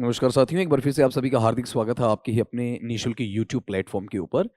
नमस्कार साथियों, एक बार फिर से आप सभी का हार्दिक स्वागत है आपके ही अपने निःशुल्क यूट्यूब प्लेटफॉर्म के ऊपर।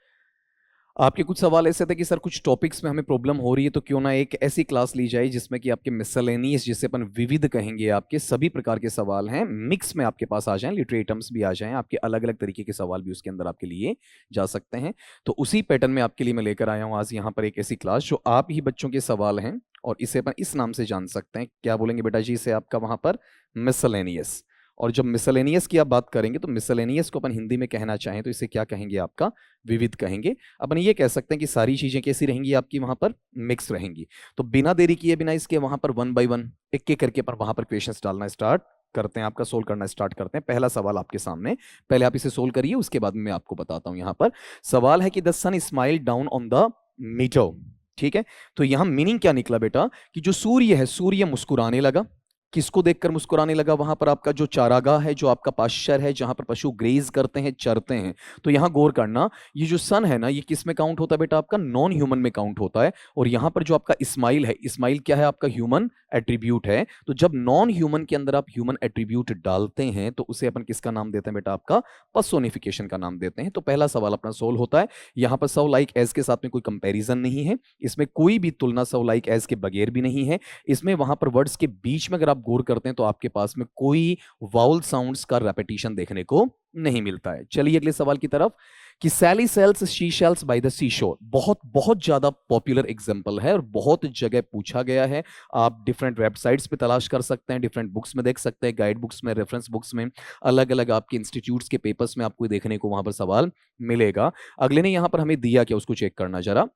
आपके कुछ सवाल ऐसे थे कि सर कुछ टॉपिक्स में हमें प्रॉब्लम हो रही है, तो क्यों ना एक ऐसी क्लास ली जाए जिसमें कि आपके मिसलेनियस, जिसे अपन विविध कहेंगे, आपके सभी प्रकार के सवाल हैं मिक्स में आपके पास आ जाएं, लिटरेटम्स भी आ जाएं, आपके अलग अलग तरीके के सवाल भी उसके अंदर आपके लिए जा सकते हैं। तो उसी पैटर्न में आपके लिए मैं लेकर आया हूँ आज यहाँ पर एक ऐसी क्लास जो आप ही बच्चों के सवाल हैं, और इसे अपन इस नाम से जान सकते हैं। क्या बोलेंगे बेटा जी इसे आपका वहां पर? मिसलेनियस। और जब मिसलेनियस की आप बात करेंगे तो मिसलेनियस को अपन हिंदी में कहना चाहें तो इसे क्या कहेंगे? आपका विविध कहेंगे। अपन ये कह सकते हैं कि सारी चीजें कैसी रहेंगी आपकी वहां पर? मिक्स रहेंगी। तो बिना देरी किए बिना इसके वहां पर वन बाय वन एक एक करके अपन वहां पर क्वेश्चंस डालना स्टार्ट करते हैं, आपका सोल्व करना स्टार्ट करते हैं। पहला सवाल आपके सामने, पहले आप इसे सोल्व करिए, उसके बाद मैं आपको बताता हूं। यहां पर सवाल है कि the sun smile down on the meter. ठीक है, तो यहां मीनिंग क्या निकला बेटा कि जो सूर्य है, सूर्य मुस्कुराने लगा। किसको देखकर मुस्कुराने लगा? वहां पर आपका जो चारागाह है, जो आपका पाश्चर है, जहां पर पशु ग्रेज करते हैं, चरते हैं। तो यहां गौर करना, ये जो सन है ना, ये किस में काउंट होता है बेटा? आपका नॉन ह्यूमन में काउंट होता है। और यहां पर जो आपका इस्माइल है, इस्माइल क्या है? आपका ह्यूमन एट्रीब्यूट है। तो जब नॉन ह्यूमन के अंदर आप ह्यूमन एट्रीब्यूट डालते हैं तो उसे अपन किसका नाम देते हैं बेटा? आपका पर्सोनिफिकेशन का नाम देते हैं। तो पहला सवाल अपना सोल्व होता है। यहां पर सव लाइक एज के साथ में कोई कंपैरिजन नहीं है, इसमें कोई भी तुलना सव लाइक एज के बगैर भी नहीं है। इसमें वहां पर वर्ड्स के बीच में अगर आप गौर करते हैं तो आपके पास में कोई वाउल साउंड्स का रेपिटेशन देखने को नहीं मिलता है। चलिए अगले सवाल की तरफ, कि Sally sells she shells by the seashore. बहुत बहुत ज्यादा पॉपुलर एग्जांपल है और बहुत जगह पूछा गया है। आप डिफरेंट वेबसाइट्स पे तलाश कर सकते हैं, डिफरेंट बुक्स में देख सकते हैं, गाइड बुक्स में, रेफरेंस बुक्स में, अलग अलग आपके इंस्टीट्यूट्स के पेपर्स में आपको देखने को वहां पर सवाल मिलेगा। अगले ने यहां पर हमें दिया क्या, उसको चेक करना जरा।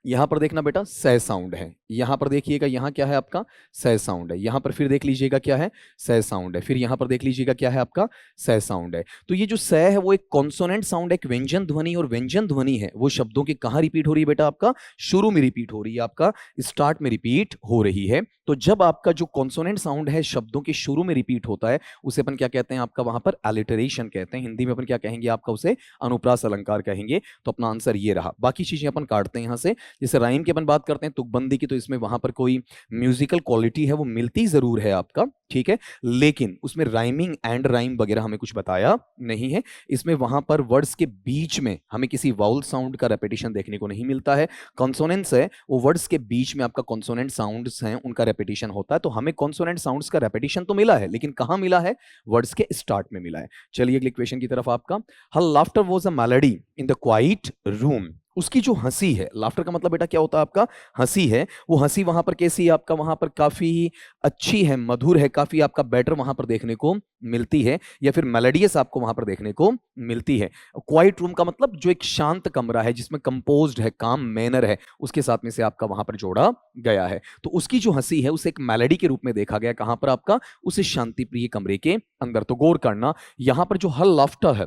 यहां पर देखना बेटा, सह साउंड है। यहां पर देखिएगा, यहां क्या है आपका? सह साउंड है। यहां पर फिर देख लीजिएगा क्या है? सह साउंड है। फिर यहां पर देख लीजिएगा क्या है आपका? सह साउंड है। तो ये जो सह है वो एक कॉन्सोनेंट साउंड, एक व्यंजन ध्वनि, और व्यंजन ध्वनि है वो शब्दों के कहां रिपीट हो रही है बेटा? आपका शुरू में रिपीट हो रही है, आपका स्टार्ट में रिपीट हो रही है। तो जब आपका जो कॉन्सोनेंट साउंड है शब्दों के शुरू में रिपीट होता है, उसे अपन क्या कहते हैं? आपका वहां पर एलिटरेशन कहते हैं। हिंदी में अपन क्या कहेंगे? आपका उसे अनुप्रास अलंकार कहेंगे। तो अपना आंसर ये रहा। बाकी चीजें अपन काटते हैं यहां से। जैसे राइम की अपन बात करते हैं, तुकबंदी की, तो इसमें वहां पर कोई म्यूजिकल क्वालिटी है वो मिलती जरूर है आपका, ठीक है, लेकिन उसमें राइमिंग एंड राइम वगैरह हमें कुछ बताया नहीं है। इसमें वहां पर वर्ड्स के बीच में हमें किसी वाउल साउंड का रेपिटेशन देखने को नहीं मिलता है। कॉन्सोनेंट्स है वो वर्ड्स के बीच में आपका कॉन्सोनेंट साउंड्स हैं, उनका रेपिटेशन होता है। तो हमें कॉन्सोनेंट साउंड्स का रेपिटेशन तो मिला है, लेकिन कहां मिला है? वर्ड्स के स्टार्ट में मिला है। चलिए अगले क्वेश्चन की तरफ आपका, her laughter was a melody in the quiet room. उसकी जो हंसी है, लाफ्टर का मतलब बेटा क्या होता है? आपका हंसी है। वो हंसी वहां पर कैसी है? आपका वहां पर काफी अच्छी है, मधुर है, काफी आपका बेटर वहां पर देखने को मिलती है, या फिर मेलोडियस आपको वहां पर देखने को मिलती है। क्वाइट रूम का मतलब जो एक शांत कमरा है जिसमें कंपोज्ड है, काम मैनर है, उसके साथ में से आपका वहां पर जोड़ा गया है। तो उसकी जो हंसी है उसे एक मेलोडी के रूप में देखा गया। कहां पर? आपका उस शांति प्रिय कमरे के अंदर। तो गौर करना, यहां पर जो हर लाफ्टर है,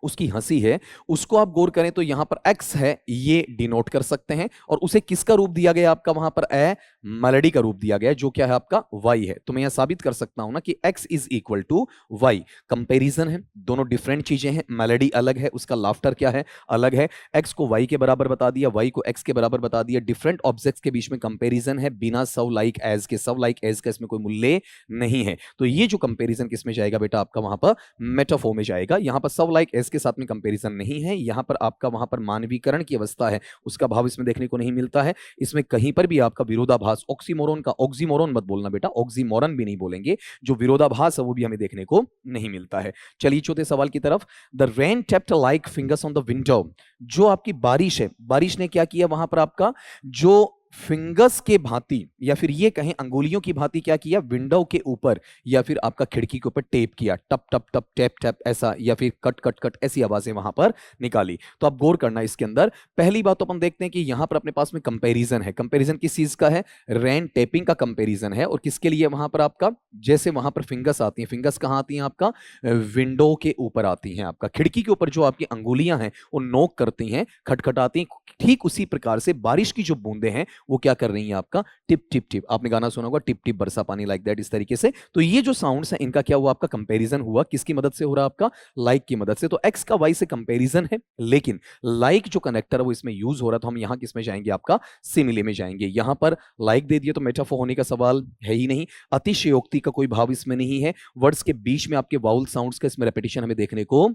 उसकी हंसी है, उसको आप गौर करें तो यहां पर एक्स है, ये डिनोट कर सकते हैं। और उसे किसका रूप दिया गया? आपका वहां पर ए मेलोडी का रूप दिया गया, जो क्या है? आपका वाई है। तो मैं यहां साबित कर सकता हूं ना कि X is equal to Y. Comparison है, दोनों डिफरेंट चीजें हैं। मेलोडी अलग है, उसका लाफ्टर क्या है? अलग है। एक्स को वाई के बराबर बता दिया, वाई को एक्स के बराबर बता दिया। डिफरेंट ऑब्जेक्ट्स के बीच में कंपेरिजन है, बिना सव लाइक एज के। सव लाइक एज का इसमें कोई मूल्य नहीं है। तो ये जो कंपेरिजन किस में जाएगा बेटा? आपका वहां पर मेटाफोर में जाएगा। यहां पर सव लाइक एज के साथ में कंपैरिजन नहीं है। यहां पर आपका वहां पर मानवीकरण की अवस्था है, उसका भाव इसमें देखने को नहीं मिलता है। इसमें कहीं पर भी आपका विरोधाभास, ऑक्सीमोरन का, ऑक्सीमोरन मत बोलना बेटा, ऑक्सीमोरन भी नहीं बोलेंगे, जो विरोधाभास है वो भी हमें देखने को नहीं मिलता है। चलिए चौथे सवाल की तरफ, the rain tapped like fingers on the window. जो आपकी बारिश है, बारिश ने क्या किया वहां पर? आपका जो फिंगर्स के भांति, या फिर ये कहें अंगुलियों की भांति, क्या किया? विंडो के ऊपर या फिर आपका खिड़की के ऊपर टेप किया, टप टप टप, टैप टैप ऐसा, या फिर कट कट कट ऐसी आवाजें वहां पर निकाली। तो आप गौर करना इसके अंदर। पहली बात तो अपन देखते हैं कि यहां पर अपने पास में कंपैरिजन है। कंपैरिजन किस चीज का है? रेन टेपिंग का कंपैरिजन है। और किसके लिए वहां पर? आपका जैसे वहां पर फिंगर्स आती हैं, फिंगर्स कहां आती हैं? आपका विंडो के ऊपर आती हैं, आपका खिड़की के ऊपर जो आपकी अंगुलियां हैं वो नोक करती हैं, खटखटाती हैं। ठीक उसी प्रकार से बारिश की जो बूंदें हैं वो क्या कर रही हैं आपका टिप टिप टिप, आपने गाना सुना होगा टिप टिप बरसा पानी, लाइक दैट, इस तरीके से। तो ये जो साउंड्स है इनका क्या हुआ आपका कंपैरिजन हुआ, किसकी मदद से हो रहा है आपका लाइक की मदद से। तो एक्स का वाई से कंपैरिजन है, लेकिन लाइक जो कनेक्टर है वो इसमें यूज हो रहा है, तो हम यहां किसमें जाएंगे आपका सिमिले में जाएंगे। यहां पर लाइक दे दिए तो मेटाफोर होने का सवाल है ही नहीं, अतिशयोक्ति का कोई भाव इसमें नहीं है, वर्ड्स के बीच में आपके वाउल साउंड्स का इसमें रेपिटेशन हमें देखने को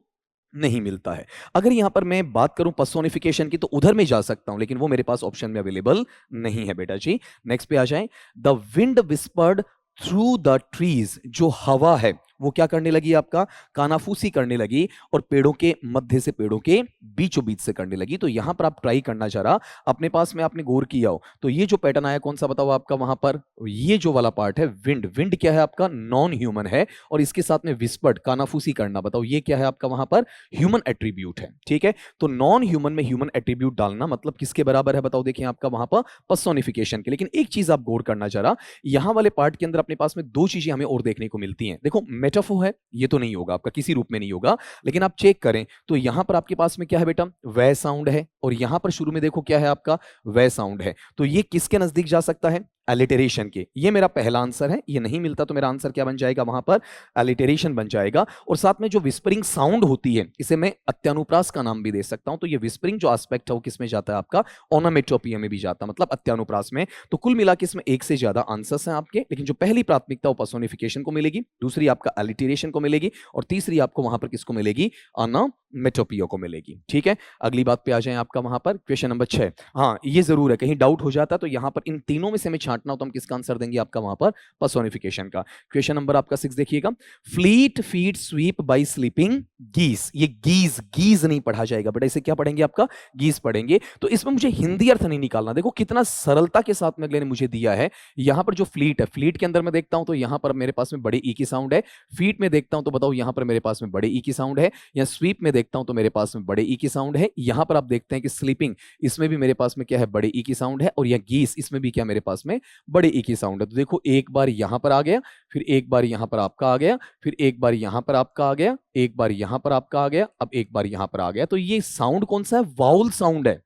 नहीं मिलता है। अगर यहां पर मैं बात करूं पर्सोनिफिकेशन की तो उधर में जा सकता हूं, लेकिन वो मेरे पास ऑप्शन में अवेलेबल नहीं है बेटा जी। नेक्स्ट पे आ जाएं, the wind whispered through the trees, जो हवा है वो क्या करने लगी आपका कानाफूसी करने लगी, और पेड़ों के मध्य से पेड़ों के बीचों बीच से करने लगी। तो यहां पर आप ट्राई करना चाह रहा अपने पास में आपने गौर किया हो तो ये जो पैटर्न आया कौन सा बताओ आपका वहां पर, ये जो वाला पार्ट है विंड, विंड क्या है आपका नॉन ह्यूमन है, और इसके साथ में विस्पर्ड कानाफूसी करना, बताओ ये क्या है आपका वहां पर ह्यूमन एट्रीब्यूट है। ठीक है, तो नॉन ह्यूमन में ह्यूमन एट्रीब्यूट डालना मतलब किसके बराबर है बताओ, देखिए आपका वहां पर पर्सोनिफिकेशन के। लेकिन एक चीज आप गौर करना चाह रहा, यहां वाले पार्ट के अंदर अपने पास में दो चीजें हमें और देखने को मिलती हैं। देखो मेटाफोर है, ये तो नहीं होगा आपका, किसी रूप में नहीं होगा, लेकिन आप चेक करें तो यहां पर आपके पास में क्या है बेटा वह साउंड है, और यहां पर शुरू में देखो क्या है आपका वह साउंड है। तो ये किसके नजदीक जा सकता है अलिटरेशन के। ये मेरा पहला आंसर है, ये नहीं मिलता तो मेरा आंसर क्या बन जाएगा वहां पर अलिटरेशन बन जाएगा। और साथ में जो विस्परिंग साउंड होती है इसे मैं अत्यानुप्रास का नाम भी दे सकता हूं। तो ये विस्परिंग जो एस्पेक्ट है वो किसमें जाता है आपका ओनोमेटोपिया में भी जाता है, मतलब अत्यानुप्रास में। तो कुल मिला के इसमें एक से ज्यादा आंसर्स हैं आपके, लेकिन जो पहली प्राथमिकता वो पर्सोनिफिकेशन को मिलेगी, दूसरी आपका अलिटरेशन को मिलेगी, और तीसरी आपको वहां पर किसको मिलेगी ओनोमेटोपिया को मिलेगी। ठीक है, अगली बात पे आ जाए आपका वहां पर क्वेश्चन नंबर 6। हाँ ये जरूर है कहीं डाउट हो जाता तो यहां पर इन तीनों में से हमें छांटना हो तो हम किसका आंसर देंगे आपका वहां पर पर्सोनिफिकेशन का। क्वेश्चन नंबर आपका 6 देखिएगा, fleet feet sweep by sleeping geese. ये गीज गीज नहीं पढ़ा जाएगा बेटा, इसे क्या पढ़ेंगे आपका गीज पढ़ेंगे। तो इसमें मुझे हिंदी अर्थ नहीं निकालना, देखो कितना सरलता के साथ में अगले ने मुझे दिया है। यहां पर जो फ्लीट है, फ्लीट के अंदर मैं देखता हूं तो यहां पर मेरे पास में बड़े ई की साउंड है, फीट में देखता हूं तो बताओ यहां पर मेरे पास में बड़े ई की साउंड है, या स्वीप में देखता हूं तो मेरे पास में बड़े ई की साउंड है। यहां पर आप देखते हैं कि स्लीपिंग इसमें भी मेरे पास में क्या है बड़े ई की साउंड है, और यह गीस इसमें भी क्या मेरे पास में बड़े ई की साउंड है। तो देखो एक बार यहां पर आ गया, फिर एक बार यहां पर आपका आ गया, फिर एक बार यहां पर आपका आ गया, एक बार यहां पर आपका आ गया, अब एक बार यहां पर आ गया। तो ये साउंड कौन सा है वाउल साउंड है,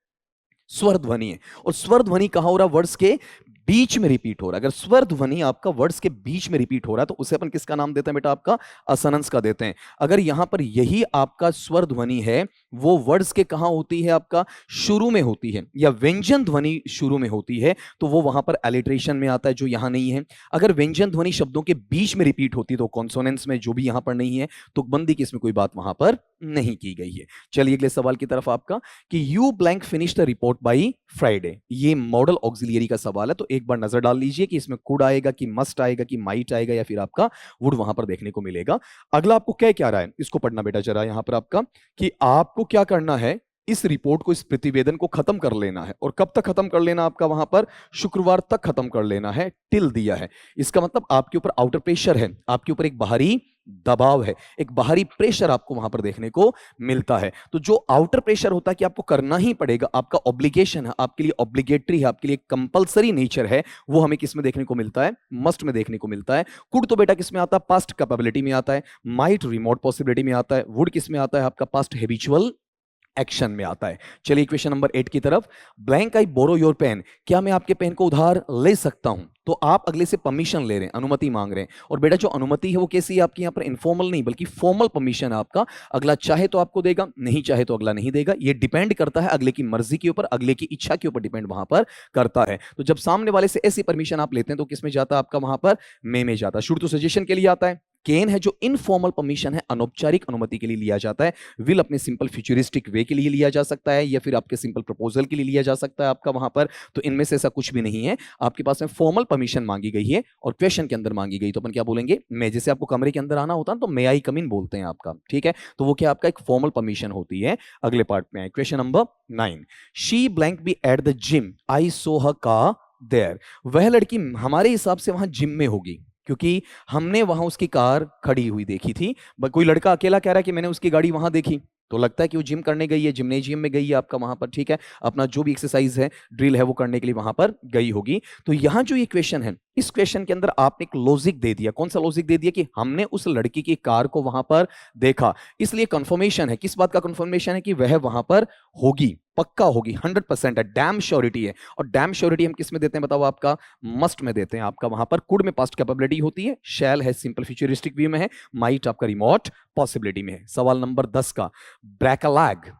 स्वर ध्वनि है। और स्वर ध्वनि कहां हो रहा है वर्ड्स के बीच में रिपीट हो रहा है। अगर स्वर ध्वनि आपका वर्ड्स के बीच में रिपीट हो रहा है तो उसे अपन किसका नाम देते हैं बेटा आपका असोनेंस का देते हैं। अगर यहां पर यही आपका स्वर ध्वनि है वो वर्ड्स के कहां होती है आपका शुरू में होती है, या व्यंजन ध्वनि शुरू में होती है तो वो वहां पर एलिट्रेशन में आता है जो यहां नहीं है। अगर व्यंजन ध्वनि शब्दों के बीच में रिपीट होती है तो कॉन्सोनेंट्स में, जो भी यहां पर नहीं है, तुकबंदी की इसमें कोई बात वहां पर नहीं की गई है। चलिए अगले सवाल की तरफ आपका कि you blank finish the report by Friday. ये मॉडल ऑक्सिलियरी का सवाल है, तो एक बार नजर डाल लीजिए कि इसमें कुड आएगा कि मस्ट आएगा कि माइट आएगा या फिर आपका वुड वहां पर देखने को मिलेगा। अगला आपको क्या रहा है इसको पढ़ना बेटा जरा यहां पर आपका कि आपको क्या करना है, इस रिपोर्ट को इस प्रतिवेदन को खत्म कर लेना है। और कब तक खत्म कर लेना आपका वहां पर शुक्रवार तक खत्म कर लेना है, टिल दिया है। इसका मतलब आपके ऊपर आउटर प्रेशर है, आपके ऊपर एक बाहरी दबाव है, एक बाहरी प्रेशर आपको वहां पर देखने को मिलता है। तो जो आउटर प्रेशर होता है कि आपको करना ही पड़ेगा, आपका ऑब्लिगेशन है, आपके लिए ऑब्लिगेटरी है, आपके लिए कंपलसरी नेचर है, वो हमें किस में देखने को मिलता है मस्ट में देखने को मिलता है। कुड तो बेटा किस में आता है पास्ट कैपेबिलिटी में आता है, माइट रिमोट पॉसिबिलिटी में आता है, वुड किस में आता है आपका पास्ट हैबिचुअल एक्शन में आता है। चलिए क्वेश्चन नंबर 8 की तरफ, blank I borrow your pen, क्या मैं आपके पेन को उधार ले सकता हूं। तो आप अगले से परमिशन ले रहे हैं, अनुमति मांग रहे हैं। और बेटा जो अनुमति है वो कैसी है आपकी यहाँ पर इनफॉर्मल नहीं बल्कि फॉर्मल परमिशन है आपका। अगला चाहे तो आपको देगा, नहीं चाहे तो अगला नहीं देगा। ये डिपेंड करता है अगले की मर्जी के ऊपर, अगले की इच्छा के ऊपर डिपेंड वहां पर करता है। तो जब सामने वाले से ऐसी परमिशन आप लेते हैं तो किसमें जाता है आपका वहां पर में जाता है। शुड तो सजेशन के लिए आता है, केन है जो इनफॉर्मल परमिशन है, अनौपचारिक अनुमति के लिए लिया जाता है। विल अपने सिंपल फ्यूचरिस्टिक वे के लिए लिया जा सकता है, या फिर आपके सिंपल प्रपोजल के लिए लिया जा सकता है आपका वहां पर। तो इनमें से ऐसा कुछ भी नहीं है, आपके पास में फॉर्मल परमिशन मांगी गई है और क्वेश्चन के अंदर मांगी गई तो अपन क्या बोलेंगे मैं। जैसे आपको कमरे के अंदर आना होता है तो मे आई कम इन बोलते हैं आपका, ठीक है। तो वो क्या आपका एक फॉर्मल परमिशन होती है। अगले पार्ट में आए question number 9, she blank be at the gym I saw her car there. वह लड़की हमारे हिसाब से वहां जिम में होगी क्योंकि हमने वहां उसकी कार खड़ी हुई देखी थी। कोई लड़का अकेला कह रहा है कि मैंने उसकी गाड़ी वहां देखी, तो लगता है कि वो जिम करने गई है, जिम्नेजियम में गई है आपका वहां पर, ठीक है। अपना जो भी एक्सरसाइज है ड्रिल है वो करने के लिए वहां पर गई होगी। तो यहां जो ये क्वेश्चन है इस क्वेश्चन के अंदर आपने एक लॉजिक दे दिया। कौन सा लॉजिक दे दिया? कि हमने उस लड़की की कार को वहां पर देखा, इसलिए कंफर्मेशन है। किस बात का कंफर्मेशन है? कि वह वहां पर होगी, पक्का होगी, 100% है, डैम श्योरिटी है। और डैम श्योरिटी हम किस में देते हैं बताओ? आपका मस्ट में देते हैं। आपका वहां पर कुड में पास्ट कैपेबिलिटी होती है, शैल है सिंपल फ्यूचरिस्टिक व्यू में है, माइट आपका रिमोट पॉसिबिलिटी में है। सवाल नंबर 10 का ब्रैकलैग।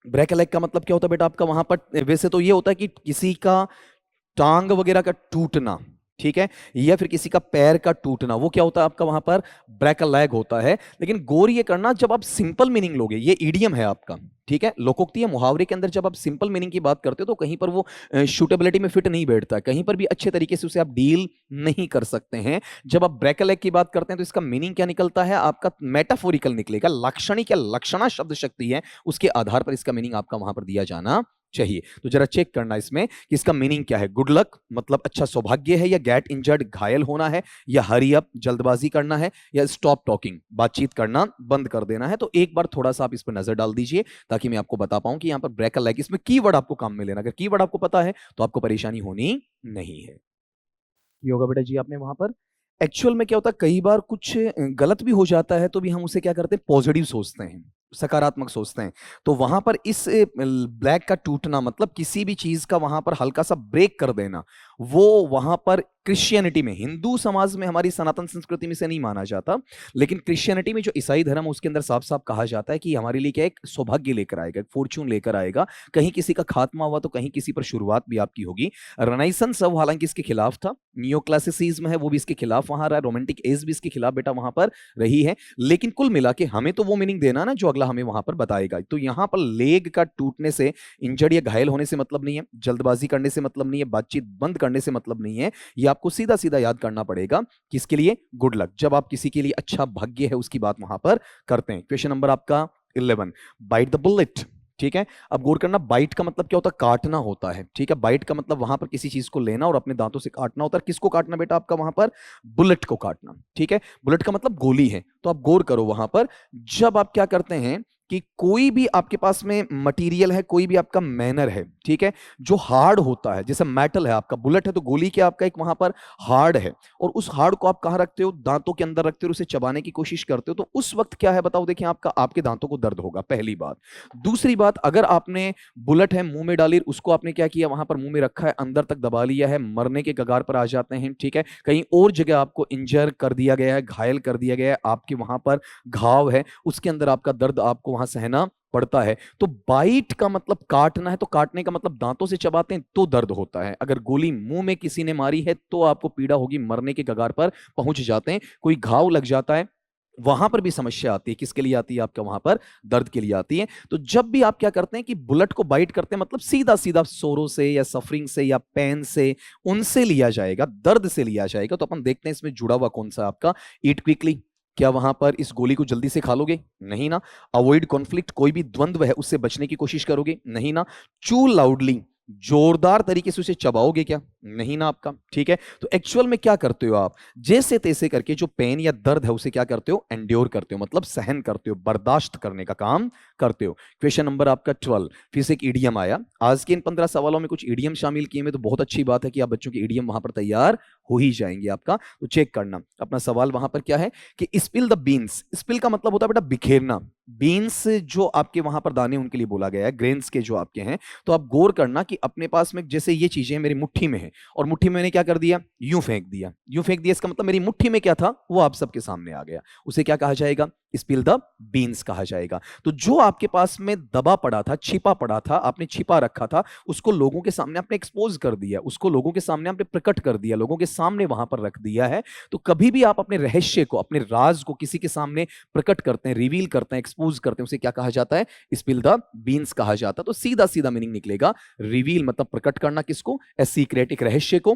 ब्रैकलैग का मतलब क्या होता है बेटा आपका? वहां पर वैसे तो ये होता है कि किसी का टांग वगैरह का टूटना, ठीक है, या फिर किसी का पैर का टूटना, वो क्या होता है आपका? वहां पर ब्रैकलैग होता है। लेकिन गौर ये करना, जब आप सिंपल मीनिंग लोगे, ये इडियम है आपका, ठीक है, लोकोक्ति या मुहावरे के अंदर जब आप सिंपल मीनिंग की बात करते हो तो कहीं पर वो शूटेबिलिटी में फिट नहीं बैठता, कहीं पर भी अच्छे तरीके से उसे आप डील नहीं कर सकते हैं। जब आप ब्रैकलैग की बात करते हैं तो इसका मीनिंग क्या निकलता है? आपका मेटाफोरिकल निकलेगा। लाक्षणिक या लक्षणा शब्द शक्ति है, उसके आधार पर इसका मीनिंग आपका वहां पर दिया जाना चाहिए। तो जरा चेक करना इसमें कि इसका मीनिंग क्या है। गुड लक मतलब अच्छा सौभाग्य है, या गेट इंजर्ड घायल होना है, या हरी अप जल्दबाजी करना है, या स्टॉप टॉकिंग बातचीत करना बंद कर देना है। तो एक बार थोड़ा सा आप इस पर नजर डाल दीजिए ताकि मैं आपको बता पाऊं कि यहां पर ब्रैकलैग, इसमें कीवर्ड आपको काम में लेना। अगर कीवर्ड आपको पता है तो आपको परेशानी होनी नहीं है। ये होगा बेटा जी आपने वहां पर। एक्चुअल में क्या होता है, कई बार कुछ गलत भी हो जाता है तो भी हम उसे क्या करते हैं? पॉजिटिव सोचते हैं, सकारात्मक सोचते हैं। तो वहां पर इस ब्लैक का टूटना मतलब किसी भी चीज का वहां पर हल्का सा ब्रेक कर देना, वो वहां पर क्रिश्चियनिटी में, हिंदू समाज में, हमारी सनातन संस्कृति में से नहीं माना जाता, लेकिन क्रिश्चियनिटी में जो ईसाई धर्म है उसके अंदर साफ साफ कहा जाता है कि हमारे लिए क्या एक सौभाग्य लेकर आएगा, एक फॉर्च्यून लेकर आएगा। कहीं किसी का खात्मा हुआ तो कहीं किसी पर शुरुआत भी आपकी होगी। रेनेसांस है वो हालांकि इसके खिलाफ था, नियो क्लासिसिज्म है वो भी इसके खिलाफ वहां रहा, रोमांटिक एज भी इसके खिलाफ बेटा वहां पर रही है। लेकिन कुल मिला के हमें तो वो मीनिंग देना ना जो अगला हमें वहां पर बताएगा। तो यहां पर लेग का टूटने से, इंजर्ड या घायल होने से मतलब नहीं है, जल्दबाजी करने से मतलब नहीं है, बातचीत बंद करने से मतलब नहीं है। ये आपको सीधा सीधा याद करना पड़ेगा। किसके लिए? गुड लक, जब आप किसी के लिए अच्छा भाग्य है उसकी बात वहां पर करते हैं। क्वेश्चन नंबर आपका 11, बाइट द बुलेट। ठीक है, अब गौर करना, बाइट का मतलब क्या होता है? काटना होता है। ठीक है, बाइट का मतलब वहां पर किसी चीज को लेना और अपने दांतों से काटना होता है। किसको काटना बेटा आपका वहां पर? बुलेट को काटना। ठीक है, बुलेट का मतलब गोली है। तो आप गौर करो वहां पर, जब आप क्या करते हैं कि कोई भी आपके पास में मटेरियल है, कोई भी आपका मैनर है, ठीक है, जो हार्ड होता है, जैसे मेटल है आपका, बुलेट है तो गोली क्या आपका एक वहां पर हार्ड है, और उस हार्ड को आप कहां रखते हो? दांतों के अंदर रखते हो, उसे चबाने की कोशिश करते हो, तो उस वक्त क्या है बताओ? देखिए आपका, आपके दांतों को दर्द होगा, पहली बात। दूसरी बात, अगर आपने बुलेट है मुंह में डाली, उसको आपने क्या किया? वहां पर मुंह में रखा है, अंदर तक दबा लिया है, मरने के कगार पर आ जाते हैं। ठीक है, कहीं और जगह आपको इंजर कर दिया गया है, घायल कर दिया गया है, आपके वहां पर घाव है, उसके अंदर आपका दर्द आपको वहां सहना पड़ता है। तो बाइट का मतलब काटना है, तो काटने का मतलब दांतों से चबाते हैं तो दर्द होता है। अगर गोली मुंह में किसी ने मारी है तो आपको पीड़ा होगी, मरने के कगार पर पहुंच जाते हैं। कोई घाव लग जाता है, वहां पर भी समस्या आती है। किसके लिए आती है? आपका वहां पर दर्द के लिए आती है। तो जब भी आप क्या करते हैं कि बुलेट को बाइट करते हैं, मतलब सीधा सीधा सोरो से या सफरिंग से या पेन से, उनसे लिया जाएगा, दर्द से लिया जाएगा। तो अपन देखते हैं इसमें जुड़ा हुआ कौन सा आपका। ईट क्विकली, क्या वहां पर इस गोली को जल्दी से खा लोगे? नहीं ना। अवॉइड कॉन्फ्लिक्ट, कोई भी द्वंद्व है उससे बचने की कोशिश करोगे? नहीं ना। चू लाउडली, जोरदार तरीके से उसे चबाओगे क्या? नहीं ना आपका। ठीक है, तो एक्चुअल में क्या करते हो आप? जैसे तैसे करके जो पेन या दर्द है उसे क्या करते हो? एंड्योर करते हो, मतलब सहन करते हो, बर्दाश्त करने का काम करते हो। क्वेश्चन नंबर आपका 12, फिर से एक ईडियम आया। आज के इन 15 सवालों में कुछ ईडियम शामिल किए में, तो बहुत अच्छी बात है कि आप बच्चों के ईडियम वहां पर तैयार हो ही जाएंगे आपका। तो चेक करना अपना सवाल वहां पर क्या है कि स्पिल द बीन्स। स्पिल का मतलब होता है बेटा बिखेरना। बीन्स जो आपके वहां पर दाने उनके लिए बोला गया है, ग्रेन्स के जो आपके हैं। तो आप गौर करना कि अपने पास में जैसे ये चीजें मेरी मुट्ठी में है, और मुट्ठी में मैंने क्या कर दिया? यूं फेंक दिया। यूं फेंक दिया, इसका मतलब मेरी मुट्ठी में क्या था वो आप सबके सामने आ गया। उसे क्या कहा जाएगा? स्पिल द बीन्स कहा जाएगा। तो जो आपके पास में दबा पड़ा था, छिपा पड़ा था, आपने छिपा रखा था, उसको लोगों के सामने आपने एक्सपोज कर दिया, उसको लोगों के सामने आपने प्रकट कर दिया, लोगों के सामने वहां पर रख दिया है। तो कभी भी आप अपने रहस्य को, अपने राज को किसी के सामने प्रकट करते हैं, रिवील करते हैं, एक्सपोज करते हैं, उसे क्या कहा जाता है? स्पिल द बीन्स कहा जाता है। तो सीधा सीधा मीनिंग निकलेगा, रिवील मतलब प्रकट करना, किसको? ए सीक्रेट, एक रहस्य को,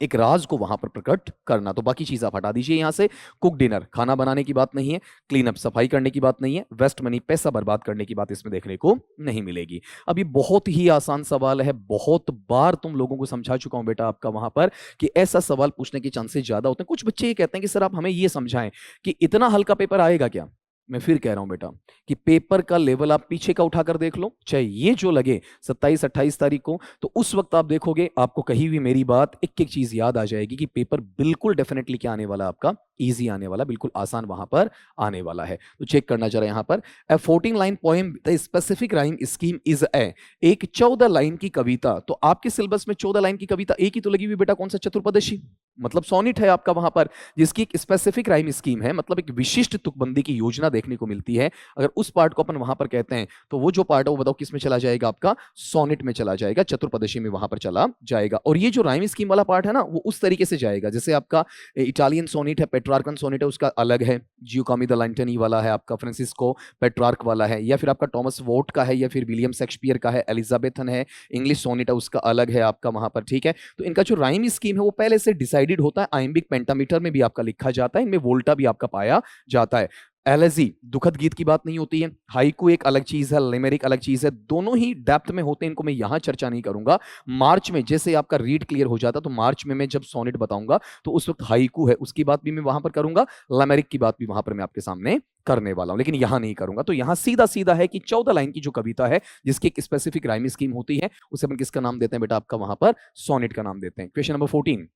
एक राज को वहां पर प्रकट करना। तो बाकी चीज आप हटा दीजिए यहां से। कुक डिनर, खाना बनाने की बात नहीं है। क्लीन अप, सफाई करने की बात नहीं है। वेस्ट मनी, पैसा बर्बाद करने की बात इसमें देखने को नहीं मिलेगी। अब ये बहुत ही आसान सवाल है, बहुत बार तुम लोगों को समझा चुका हूं बेटा आपका वहां पर कि ऐसा सवाल पूछने के चांसेस ज्यादा होते हैं। कुछ बच्चे ये कहते हैं कि सर आप हमें ये समझाएं कि इतना हल्का पेपर आएगा क्या? मैं फिर कह रहा हूं बेटा कि पेपर का लेवल आप पीछे का उठाकर देख लो, चाहे ये जो लगे 27-28 तारीख को, तो उस वक्त आप देखोगे आपको कहीं भी मेरी बात एक एक चीज याद आ जाएगी कि पेपर बिल्कुल डेफिनेटली क्या आने वाला आपका, इजी आने वाला, बिल्कुल आसान वहां पर आने वाला है। तो चेक करना जरा यहां पर, ए 14 line poem the specific rhyme scheme is a, एक 14 लाइन की कविता। तो आपके सिलेबस में 14 लाइन की कविता एक ही तो लगी हुई बेटा, कौन सा, चतुर्पदशी, मतलब सोनिट है आपका वहां पर, जिसकी एक स्पेसिफिक राइम स्कीम है, मतलब एक विशिष्ट तुकबंदी की योजना देखने को मिलती है। अगर उस पार्ट को अपन वहां पर कहते हैं तो वो जो पार्ट है वो बताओ किस में चला जाएगा, आपका सोनिट में चला जाएगा, चतुर्पदशी में वहां पर चला जाएगा। और ये जो राइम स्कीम वाला पार्ट है ना, वो उस तरीके से जाएगा जैसे आपका इटालियन सोनिट है, पेट्रार्कन सोनिट है, उसका अलग है, जियोकामी द लैंटनी वाला है आपका, फ्रांसिस्को पेट्रार्क वाला है, या फिर आपका टॉमस वोट का है, या फिर विलियम शेक्सपियर का है, एलिजाबेथन है, इंग्लिश सोनिट है उसका अलग है आपका वहां पर, ठीक है। तो इनका जो राइम स्कीम है वो पहले से डिसाइडेड होता है, आइम्बिक पेंटामीटर में भी आपका लिखा जाता है, इनमें वोल्टा भी आपका पाया जाता है। एलेजी दुखद गीत की बात नहीं होती है, हाइकू एक अलग चीज है, लिमेरिक अलग चीज है, दोनों ही डेप्थ में होते हैं, इनको मैं यहां चर्चा नहीं करूंगा। मार्च में जैसे आपका रीड क्लियर हो जाता तो मार्च में मैं जब सोनेट बताऊंगा तो उस वक्त हाइकू है उसकी बात भी मैं वहां पर करूंगा, लिमेरिक की बात भी वहां पर मैं आपके सामने करने वाला हूं, लेकिन यहां नहीं करूंगा। तो यहां सीधा सीधा है कि 14 लाइन की जो कविता है जिसकी एक स्पेसिफिक राइम स्कीम होती है, उसे अपन किसका नाम देते हैं बेटा, आपका वहां पर सोनेट का नाम देते हैं। Question number 14,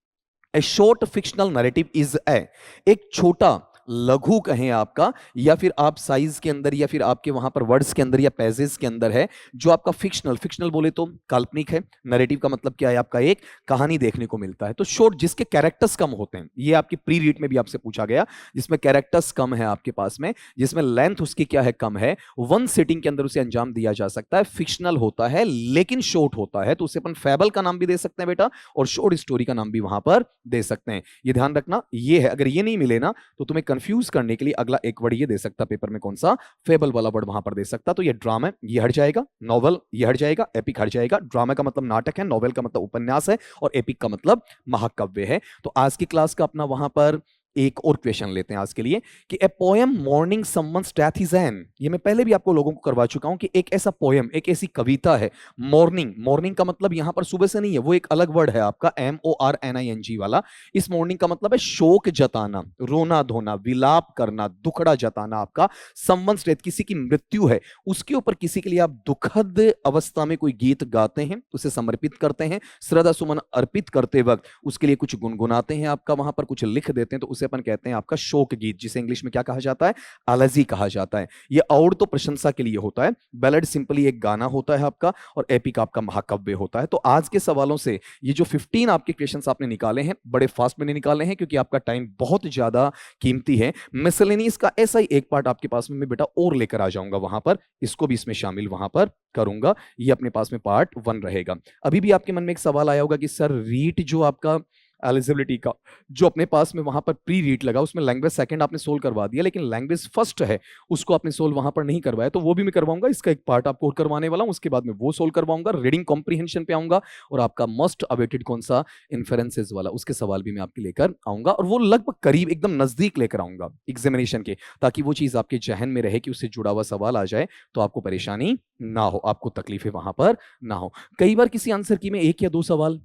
A short fictional narrative is a, एक छोटा लघु कहें आपका, या फिर आप साइज के अंदर, या फिर आपके वहां पर वर्ड्स के अंदर या पेजेस के अंदर है, जो आपका फिक्शनल, फिक्शनल बोले तो काल्पनिक है, नैरेटिव का मतलब क्या है आपका, एक कहानी देखने को मिलता है। तो शॉर्ट जिसके कैरेक्टर्स कम होते हैं, ये आपकी प्री रीड में भी आपसे पूछा गया, जिसमें कैरेक्टर्स कम है आपके पास में, जिसमें लेंथ उसकी क्या है, कम है, वन सिटिंग के अंदर उसे अंजाम दिया जा सकता है, फिक्शनल होता है लेकिन शॉर्ट होता है, तो उसे अपन फैबल का नाम भी दे सकते हैं बेटा, और शॉर्ट स्टोरी का नाम भी वहां पर दे सकते हैं। ये ध्यान रखना, ये है, अगर ये नहीं मिले ना तो तुम्हें कंफ्यूज करने के लिए अगला एक वर्ड ये दे सकता पेपर में, कौन सा, फेबल वाला वर्ड वहां पर दे सकता। तो ये ड्रामा ये हट जाएगा, नॉवल ये हट जाएगा, एपिक हट जाएगा। ड्रामा का मतलब नाटक है, नॉवेल का मतलब उपन्यास है, और एपिक का मतलब महाकाव्य है। तो आज की क्लास का अपना वहां पर एक और क्वेश्चन लेते हैं आज के लिए कि a poem morning someone's death is an, ये मैं पहले भी आपको लोगों को करवा चुका हूं कि एक ऐसा पोएम, एक ऐसी कविता है, मॉर्निंग, मॉर्निंग का मतलब यहां पर सुबह से नहीं है, वो एक अलग वर्ड है आपका MORNING वाला। इस मॉर्निंग का मतलब है शोक जताना, रोना धोना, विलाप करना, दुखड़ा जताना आपका। समवन्स डेथ किसी की मृत्यु है, उसके ऊपर किसी के लिए आप दुखद अवस्था में कोई गीत गाते हैं, उसे समर्पित करते हैं, श्रद्धा सुमन अर्पित करते वक्त उसके लिए कुछ गुनगुनाते हैं आपका, वहां पर कुछ लिख देते हैं, तो उसे अपन कहते हैं आपका शोक गीत, जिसे इंग्लिश में क्या कहा जाता है, एलेजी कहा जाता है। ये और तो प्रशंसा के लिए होता है, बैलेड सिंपली एक गाना होता है आपका, और एपिक आपका महाकाव्य होता है। तो आज के सवालों से ये जो 15 आपके क्वेश्चंस आपने निकाले हैं, बड़े फास्ट में निकाले हैं क्योंकि आपका टाइम बहुत ज्यादा कीमती है। मिसलेनियस का ऐसा ही एक पार्ट आपके पास में मैं बेटा और लेकर आ जाऊंगा वहां पर, इसको भी इसमें शामिल वहां पर करूंगा, ये अपने पास में पार्ट 1 रहेगा। अभी भी आपके मन में एक सवाल आया होगा कि सर रीट जो आपका एलिजिबिलिटी का जो अपने पास में वहां पर प्री रीड लगा, उसमें लैंग्वेज सेकंड आपने सोल्व करवा दिया, लेकिन लैंग्वेज फर्स्ट है उसको आपने सोल्व वहां पर नहीं करवाया, तो वो भी मैं करवाऊंगा, इसका एक पार्ट आपको और करवाने वाला हूं, उसके बाद में वो सोल्व करवाऊंगा, रीडिंग कॉम्प्रिहेंशन पे आऊंगा, और आपका मोस्ट अवेटेड कौन सा, इन्फेरेंसेस वाला, उसके सवाल भी मैं आपके लेकर आऊंगा, और वो लगभग करीब एकदम नजदीक लेकर आऊंगा एग्जामिनेशन के, ताकि वो चीज आपके जहन में रहे कि उससे जुड़ा हुआ सवाल आ जाए तो आपको परेशानी ना हो, आपको तकलीफें वहां पर ना हो। कई बार किसी आंसर की में 1 या 2 सवाल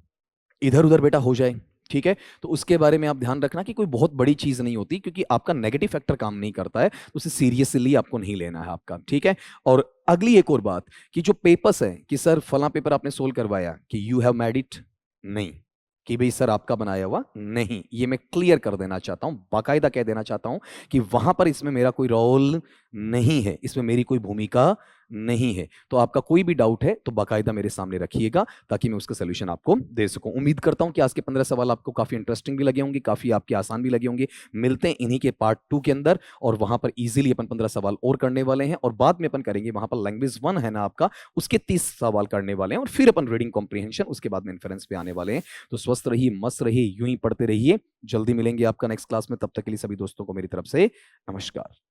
इधर उधर बेटा हो जाए, ठीक है, तो उसके बारे में आप ध्यान रखना कि कोई बहुत बड़ी चीज नहीं होती, क्योंकि आपका नेगेटिव फैक्टर काम नहीं करता है, तो उसे सीरियसली आपको नहीं लेना है आपका, ठीक है। और अगली एक और बात कि जो पेपर्स है कि सर फला पेपर आपने सोल्व करवाया कि यू हैव मेड इट, नहीं, कि भाई सर आपका बनाया हुआ नहीं, ये मैं क्लियर कर देना चाहता हूं, बाकायदा कह देना चाहता हूं कि वहां पर इसमें मेरा कोई रोल नहीं है, इसमें मेरी कोई भूमिका नहीं है। तो आपका कोई भी डाउट है तो बाकायदा मेरे सामने रखिएगा, ताकि मैं उसका सोल्यूशन आपको दे सकूं। उम्मीद करता हूं कि आज के 15 सवाल आपको काफी इंटरेस्टिंग भी लगे होंगे, काफी आपके आसान भी लगे होंगे। मिलते हैं इन्हीं के पार्ट 2 के अंदर, और वहां पर इजीली अपन 15 सवाल और करने वाले हैं, और बाद में अपन करेंगे वहां पर लैंग्वेज 1 है ना आपका, उसके 30 सवाल करने वाले हैं, और फिर अपन रीडिंग कॉम्प्रिहेंशन, उसके बाद में इन्फेरेंस पे आने वाले हैं। तो स्वस्थ रहिए, मस्त रहिए, यूं ही पढ़ते रहिए। जल्दी मिलेंगे आपका नेक्स्ट क्लास में, तब तक के लिए सभी दोस्तों को मेरी तरफ से नमस्कार।